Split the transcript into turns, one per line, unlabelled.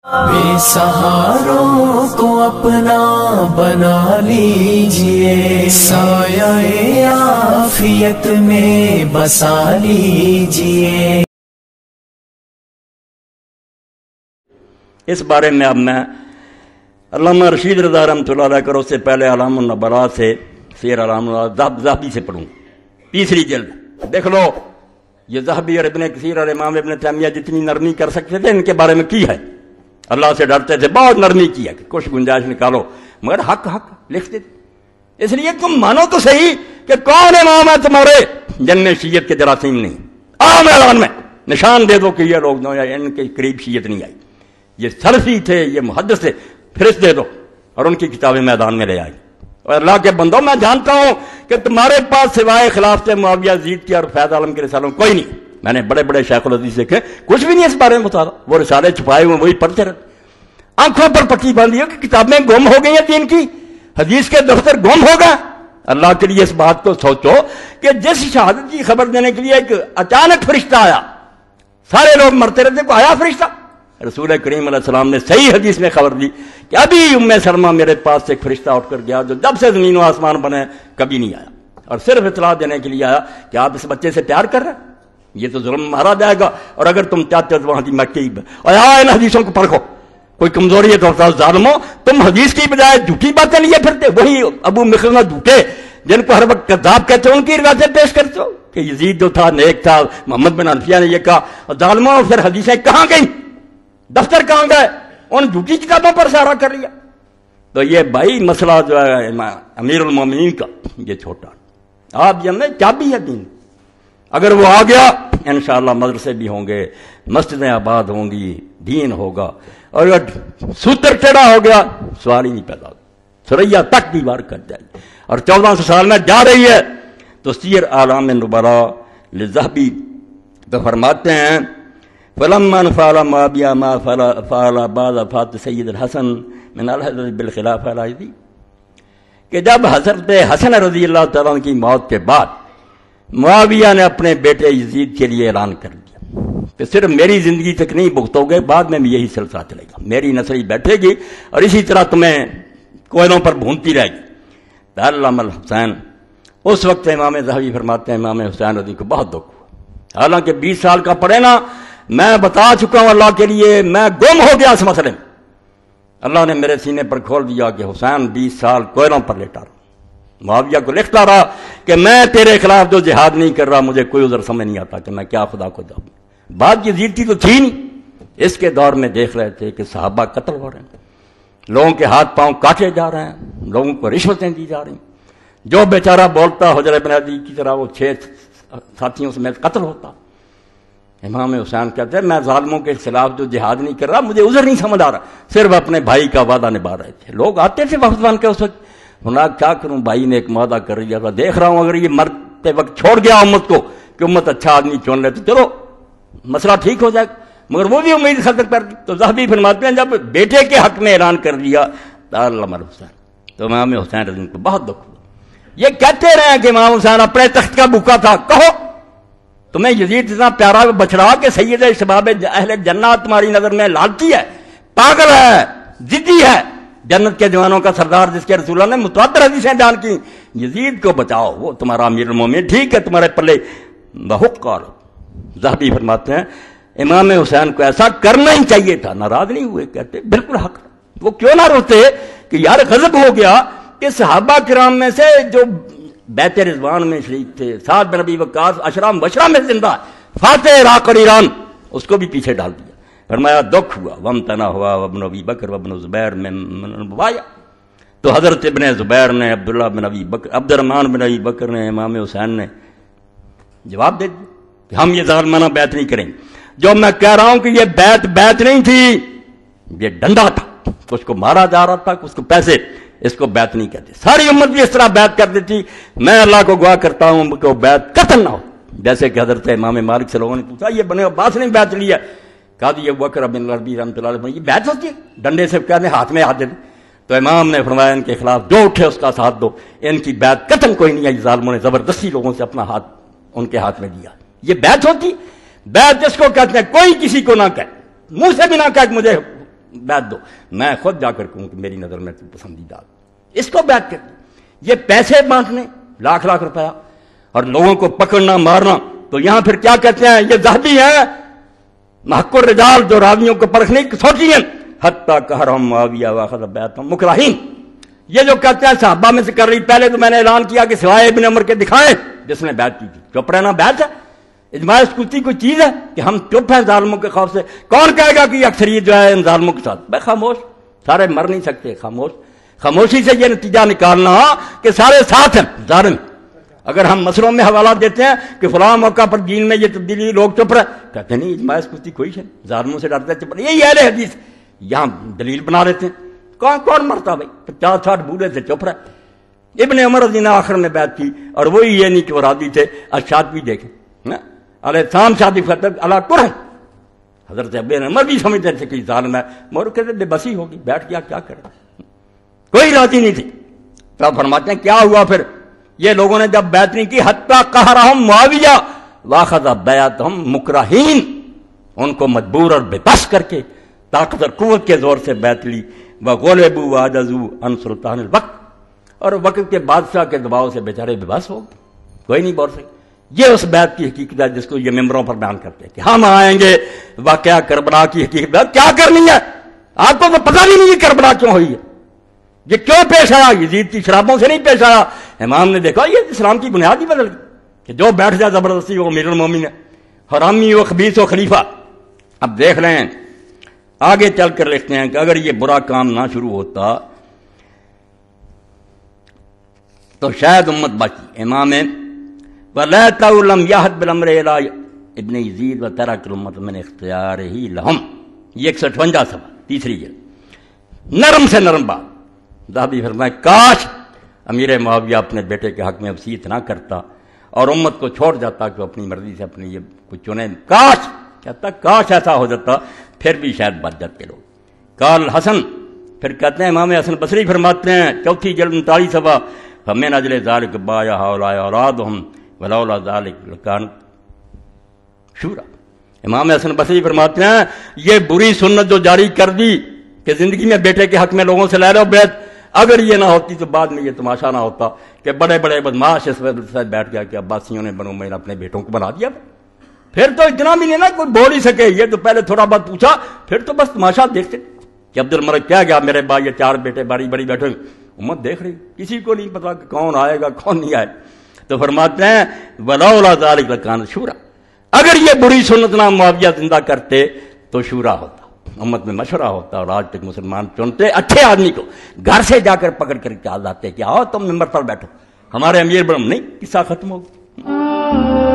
بے سہاروں کو اپنا بنا لیجئے، سایہ عافیت میں بسا لیجئے۔
اس بارے میں اب میں علامہ رشید رضا رحمۃ اللہ علیہ کرو سے پہلے علام النبلاء سے سیر علام ذہبی سے پڑھوں، تیسری جلد دیکھ لو۔ یہ ذہبی اور ابن کثیر اور امام ابن تیمیہ جتنی نرمی کر سکتے تھے ان کے بارے میں کی ہے، اللہ سے ڈرتے تھے، بہت نرمی کی ہے کہ کچھ گنجائش نکالو، مگر حق لکھتے تھے۔ اس لیے تم مانو تو صحیح کہ کون امام ہے تمہارے جن میں شیعت کے جراثیم نہیں، آؤ میدان میں نشان دے دو کہ یہ لوگ ان کے قریب شیعت نہیں آئی، یہ سلفی تھے، یہ محدث تھے، فہرست دے دو، اور ان کی کتابیں میدان میں لے آئی۔ اور اللہ کے بندوں، میں جانتا ہوں کہ تمہارے پاس سوائے خلافت معاویہ یزید کی اور فیض عالم کے رسالوں کوئی نہیں۔ میں نے بڑے بڑے شیخ الحدیث دیکھے، کچھ بھی نہیں اس بارے میں مطالعہ، وہ رسالے چھپائے ہوئے وہی پڑھتے رہتے، آنکھوں پر پٹی باندھی ہو کہ کتابیں گم ہو گئی ہیں دین کی، حدیث کے دفتر گم ہو گئے۔ اللہ کے لیے اس بات کو سوچو کہ جس شہادت کی خبر دینے کے لیے ایک اچانک فرشتہ آیا، سارے لوگ مرتے رہتے، کو آیا فرشتہ؟ رسول کریم علیہ السلام نے صحیح حدیث میں خبر دی کہ ابھی ام سلمہ میرے پاس سے ایک فرشتہ اٹھ کر گیا جو جب سے زمین و آسمان بنے کبھی نہیں آیا، اور صرف اطلاع دینے کے لیے آیا کہ آپ اس بچے سے پیار کر رہے ہیں، یہ تو ظلم مارا جائے گا، اور اگر تم چاہتے ہو تو وہاں کی مکی اور ان حدیثوں کو پرکھو، کوئی کمزوری ہے تو ظالمو، تم حدیث کی بجائے جھوٹی باتیں لیے پھرتے، وہی ابو مخرمہ جھوٹے جن کو ہر وقت کذاب کہتے ہو، ان کی روایتیں پیش کرتے ہو کہ یزید جو تھا نیک تھا، محمد بن حنفیہ نے یہ کہا، اور ظالموں پھر حدیثیں کہاں گئیں، دفتر کہاں گئے، ان جھوٹی کتابوں پر سہارا کر لیا۔ تو یہ بھائی مسئلہ جو ہے امیر المومنین کا، یہ چھوٹا، آپ جانتے کیا بھی ہے دین، اگر وہ آ گیا انشاءاللہ مدرسے بھی ہوں گے، مسجدیں آباد ہوں گی، دین ہوگا، اور اگر سوتر ٹیڑھا ہو گیا سوال ہی نہیں پیدا ہوگا، سریا تک دیوار کر جائے گی، اور 1400 سال میں جا رہی ہے۔ تو سیر اعلام نبلاء للذہبی تو فرماتے ہیں فلما فعل معاویہ ما فعل بعد وفات سید الحسن من الحضرت بالخلافہ الراشدی، کہ جب حضرت حسن رضی اللہ تعالیٰ عنہ کی موت کے بعد معاویہ نے اپنے بیٹے یزید کے لیے اعلان کر دیا کہ صرف میری زندگی تک نہیں بھگتو گے، بعد میں بھی یہی سلسلہ چلے گا، میری نسل بیٹھے گی اور اسی طرح تمہیں کوئلوں پر بھونتی رہے گی۔ علامہ الحسین، اس وقت امام ذہبی فرماتے ہیں امام حسین رضی کو بہت دکھ ہوا، حالانکہ 20 سال کا پڑھے نا، میں بتا چکا ہوں اللہ کے لیے، میں گم ہو گیا اس مسئلے میں، اللہ نے میرے سینے پر کھول دیا کہ حسین 20 سال کوئلوں پر لیٹا رہا، معاویہ کو لکھتا رہا کہ میں تیرے خلاف جو جہاد نہیں کر رہا، مجھے کوئی عذر سمجھ نہیں آتا کہ میں کیا خدا کو جاؤں۔ بات یزید کی تو تھی نہیں، اس کے دور میں دیکھ رہے تھے کہ صحابہ قتل ہو رہے ہیں، لوگوں کے ہاتھ پاؤں کاٹے جا رہے ہیں، لوگوں کو رشوتیں دی جا رہی ہیں، جو بیچارہ بولتا حجر بن عدی کی طرح وہ 6 ساتھیوں سمیت قتل ہوتا۔ امام حسین کہتے ہیں میں ظالموں کے خلاف جو جہاد نہیں کر رہا، مجھے عذر نہیں سمجھ آ رہا، صرف اپنے بھائی کا وعدہ نبھا رہے تھے۔ لوگ آتے تھے وقت بن کے اس وقت، ہونا کیا کروں، بھائی نے ایک وعدہ کر لیا تھا، دیکھ رہا ہوں اگر یہ مرتے وقت چھوڑ گیا امت کو کہ امت اچھا آدمی چن لے تو چلو مسئلہ ٹھیک ہو جائے گا، مگر وہ بھی امید ختم کر دی۔ تو ذہبی فرماتے ہیں جب بیٹے کے حق میں اعلان کر دیا علامہ حسین، تو امام حسین رضی کو بہت دکھ ہوا۔ یہ کہتے رہے کہ امام حسین اپنے تخت کا بھوکا تھا، کہو تمہیں یزید اتنا پیارا بچڑا کہ سید شباب اہل جنت تمہاری نظر میں لالچی ہے، پاگل ہے، ضدی ہے، جنت کے جوانوں کا سردار جس کے رسول اللہ نے متواتر حدیثیں بیان کی، یزید کو بچاؤ، وہ تمہارا امیر المومنین، ٹھیک ہے تمہارے پلے بہت کار۔ ذہبی فرماتے ہیں امام حسین کو ایسا کرنا ہی چاہیے تھا، ناراض نہیں ہوئے، کہتے بالکل حق، وہ کیوں نہ روتے کہ یار غضب ہو گیا کہ صحابہ کرام میں سے جو بیت رضوان میں شریک تھے، سعد بن ابی وقاص عشرہ مبشرہ میں زندہ، فاتح عراق اور ایران، اس کو بھی پیچھے ڈال دیا۔ فرمایا دکھ ہوا، وامتنا ہوا وابن ابی بکر وابن زبیر میں بایا، تو حضرت ابن زبیر نے، عبداللہ بن ابی بکر، عبد الرحمن بن ابی بکر نے، امام حسین نے جواب دے دیا کہ ہم یہ ظالمانہ بیعت نہیں کریں گے۔ جو میں کہہ رہا ہوں کہ یہ بیعت نہیں تھی، یہ ڈنڈا تھا، اس کو مارا جا رہا تھا، اس کو پیسے، اس کو بیعت نہیں کہتے۔ ساری امت بھی اس طرح بیعت کر دیتی، میں اللہ کو گواہ کرتا ہوں کہ وہ بیعت قطعاً نہ ہو۔ جیسے کہ حضرت امام مالک سے لوگوں نے پوچھا یہ بنے عباس نے بیعت لی ہے، کہا یہ بکر بن العربی رحمۃ اللہ علیہ یہ بیعت ہوتی ہے، ڈنڈے سے کہتے ہاتھ میں ہاتھ دے دیں۔ تو امام نے فرمایا ان کے خلاف جو اٹھے اس کا ساتھ دو، ان کی بیعت قطعاً کوئی نہیں ہے، ظالموں نے زبردستی لوگوں سے اپنا ہاتھ ان کے ہاتھ میں دیا۔ یہ بیعت ہوتی، بیعت جس کو کہتے ہیں کوئی کسی کو نہ کہے، منہ سے بھی نہ کہے مجھے بیعت دو، میں خود جا کر کہوں کہ میری نظر میں تو پسندیدہ، اس کو بیعت کر دی۔ یہ پیسے بانٹنے لاکھ لاکھ روپیہ اور لوگوں کو پکڑنا مارنا، تو یہاں پھر کیا کہتے ہیں، یہ ذہبی ہیں محق الرجال جو راویوں کو پرکھنے کی سوچی ہیں، حتیٰ کہرہم معاویہ واخذ بیعتہم مکرہین، یہ جو کہتے ہیں صحابہ میں سے کر رہی، پہلے تو میں نے اعلان کیا کہ سوائے ابن عمر کے دکھائیں جس نے بیعت کی تھی، چپ رہنا بیعت ہے؟ اجماع سکوتی کوئی چیز ہے کہ ہم چپ ہیں ظالموں کے خوف سے؟ کون کہے گا کہ یہ اکثریت جو ہے ان ظالموں کے ساتھ؟ بھائی خاموش، سارے مر نہیں سکتے، خاموش، خاموشی سے یہ نتیجہ نکالنا کہ سارے ساتھ ہیں ظالم۔ اگر ہم مسئلوں میں حوالہ دیتے ہیں کہ فلاں موقع پر دین میں یہ تبدیلی، لوگ چپ رہے، کہتے نہیں اجماع سکوتی کوئی ہے، ظالموں سے ڈرتے چپ رہے، یہی اہل حدیث یہاں دلیل بنا لیتے ہیں۔ کون مرتا بھائی، 50-60 بوڑھے سے چپ رہے۔ ابن عمر رضی اللہ آخر میں بیعت کی، اور وہی یہ نہیں کہ وہ راضی تھے، اشاد بھی دیکھیں علیہ السلام شادی فتح اللہ کریں، حضرت ابن عمر بھی سمجھتے تھے کہ ظالم ہے، مگر کہتے بے بسی ہوگی، بیٹھ گیا کیا کرے، کوئی راضی نہیں تھی۔ تو فرماتے ہیں کیا ہوا پھر، یہ لوگوں نے جب بیعت نہیں کی، حتیٰ قہرہم معاویہ واخذ بیعتہم مکرہین، ان کو مجبور اور بے بس کر کے طاقت اور قوت کے زور سے بیعت لی، وغلبوا وعجزوا عن سلطان الوقت، اور وقت کے بادشاہ کے دباؤ سے بیچارے بے بس ہو گئے، کوئی نہیں بول سکے۔ یہ اس بیعت کی حقیقت ہے جس کو یہ ممبروں پر بیان کرتے ہیں کہ ہم آئیں گے، واقعہ کربلا کی حقیقت کیا کرنی ہے، آپ کو تو پتہ بھی نہیں کہ کربلا کیوں ہوئی ہے، یہ کیوں پیش آیا، یزید کی شرابوں سے نہیں پیش آیا۔ امام نے دیکھا یہ اسلام کی بنیاد ہی بدل گئی کہ جو بیٹھ جائے زبردستی وہ امیر المومنین ہے، حرامی و خبیث و خلیفہ۔ اب دیکھ رہے ہیں آگے چل کر لکھتے ہیں کہ اگر یہ برا کام نہ شروع ہوتا تو شاید امت بچی۔ امام وَلَيْتَهُ لَمْ يَهْدْ بِالْأَمْرِ إِلَىٰ ابن یزید وَتَرَكَ الْأُمَّةَ مِنْ اخْتِيَارِهِ لَهُمْ، یہ 158 صفحہ تیسری جلد، نرم سے نرم بات۔ ذہبی فرمائے کاش امیر معاویہ اپنے بیٹے کے حق میں وصیت نہ کرتا اور امت کو چھوڑ جاتا کہ وہ اپنی مرضی سے اپنی یہ کچھ چنے، کاش کہتا کاش ایسا ہو جاتا، پھر بھی شاید بچ جاتے لوگ۔ قال حسن، پھر کہتے ہیں امام حسن بصری فرماتے ہیں چوتھی جلد 39 صفحہ، فَمِنْ أَجْلِ ذَلِكَ بَايَعَ هَؤُلَاءِ أَوْلَادُهُمْ وَلَوْلَا ذَلِكَ لَكَانَتْ شُورَىٰ۔ امام حسن بصری فرماتے ہیں یہ بری سنت جو جاری کر دی کہ زندگی میں بیٹے کے حق میں لوگوں سے لے لو بیعت، اگر یہ نہ ہوتی تو بعد میں یہ تماشا نہ ہوتا کہ بڑے بڑے بدماش اس وقت سے بیٹھ گیا کہ عباسیوں نے بنو امیہ اپنے بیٹوں کو بنا دیا، پھر تو اتنا بھی نہیں نا کوئی بول ہی سکے، یہ تو پہلے تھوڑا بہت پوچھا، پھر تو بس تماشا دیکھتے کہ عبد الملک کیا گیا میرے بھائی یہ 4 بیٹے باری باری بیٹھے، امت دیکھ رہی، کسی کو نہیں پتا کہ کون آئے گا کون نہیں آئے۔ تو فرماتے ہیں وَلَوْلَا ذَلِكَ لَكَانَتْ شُورَىٰ، اگر یہ بری سنت نہ معاویہ زندہ کرتے تو شورا ہوتا، امت میں مشورہ ہوتا، اور آج تک مسلمان چنتے اچھے آدمی کو گھر سے جا کر پکڑ کر کے آ جاتے کہ آؤ تم ممبر پر بیٹھو، ہمارے امیر بڑم نہیں، قصہ ختم ہو گیا۔